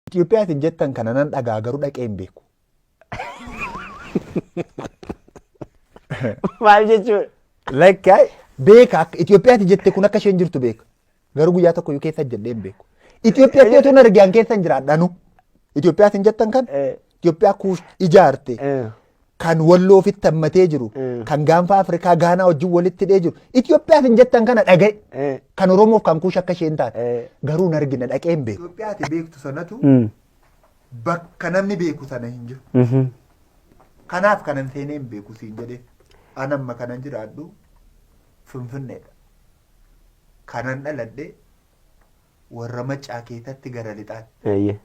Itoophiyaatiin jettan kana nan dhagaa garuu dhaqee hin beeku. Maal jechuudha? Lakkaa beeka akka Itoophiyaatiin jette kun akka isheen jirtu beeka. Garuu guyyaa tokko iyyuu keessa jedhee hin beeku. Itoophiyaa otoo argaan keessa hin jiraadhanu. Itoophiyaatiin jettan kan Itoophiyaa kuush ijaarte kan walloo ofitti hammatee jiru kan gaanfa Afrikaa Gaanaa wajjin walitti hidhee jiru. Itoophiyaatiin jettan kana dhaga'e kan Oromoof kan kuush akka isheen taate garuu hin argine dhaqee hin beeku. Itoophiyaati beektu sanatu bakka namni beeku sana hin jiru. Kanaaf kanan seenee hin beeku siin jedhee anamma kanan jiraadhu Finfinneedha. Kanan dhaladhee warra Maccaa keessatti gara lixaatti.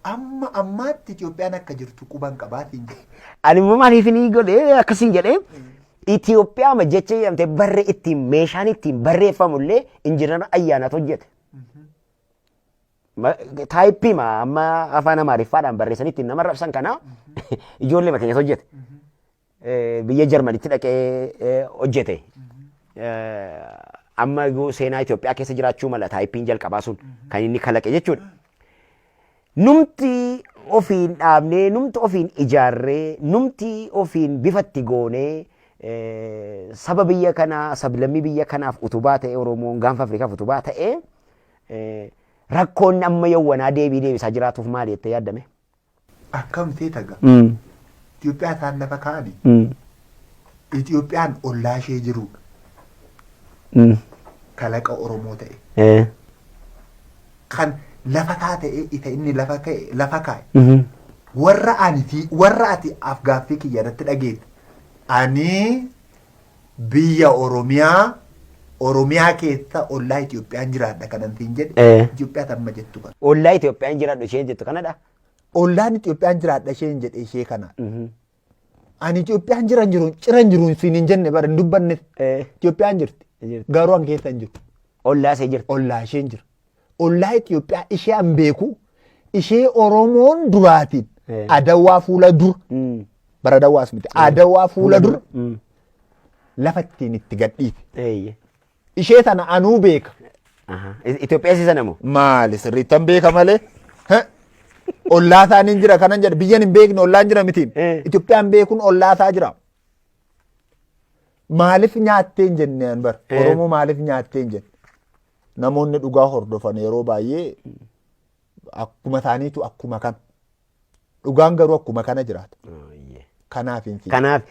Amma ammaatti Itoophiyaan akka jirtu quban qabaatiin jedhe. Ani immoo maaliif ni godhee akkasiin jedhee Itoophiyaa jecha jedhamte barree ittiin meeshaan ittiin barreeffamullee injinara ayyaanaatu hojjete. Taayippii amma afaan Amaariffaadhaan barreessanii ittiin nama rabsan kana ijoollee makeenyatu hojjete. Biyya Jarmanitti dhaqee hojjete. Amma seenaa Itoophiyaa keessa jiraachuu mala taayippiin jalqabaa sun kan inni kalaqe jechuudha. Numti ofiin dhaabnee, numti ofiin ijaarree, numti ofiin bifatti goonee saba biyya kanaa, sablammii biyya kanaaf utubaa ta'e Oromoon gaanfa Afrikaaf utubaa ta'e rakkoon amma yawwanaa deebisaa jiraatuuf maali jettee yaaddame? Akkam ta'e taga. Itoophiyaa isaan lafa kaa'ani. Itoophiyaan ollaa ishee jirudha. Kalaqa Oromoo ta'e. Kan lafa kaa'e ita inni lafa kaa'e. Warra ati afgaaffii kiyya irratti dhageette. Ani biyya Oromiyaa keessa ollaa Itoophiyaan jiraadha kanan siin jedhe. Itoophiyaa amma jettu kana. Ollaa Itoophiyaan jiraadha isheen jettu kanadha. Ollaan Itoophiyaan jiraadha isheen jedhe ishee kana. Ani Itoophiyaan ciran jiruun siin hin jenne bara hin dubbanne. Itoophiyaan jirti. Garuu an keessa hin jiru. Ollaa ishee jirti. Ollaa isheen jira. Ollaa Itoophiyaa ishee an beeku ishee Oromoon duraatiin Adawaa fuula dura. Bara Adawaas miti. Adawaa fuula dura. Lafa ittiin itti gadhiise. Ishee sana anuu beeka. Itoophiyaa isa namu. Maali sirriittan beeka malee. Ollaa isaaniin jira kanan jedha biyyan hin beekne ollaan jira mitiin. Itoophiyaan beekuun ollaa isaa jira. Maaliif nyaattee hin jenneen bara Oromoo maaliif nyaattee hin jenne. Namoonni dhugaa hordofan yeroo baay'ee akkuma isaaniitu akkuma kan. Dhugaan garuu akkuma kana jiraata. Kanaaf hin Kanaaf.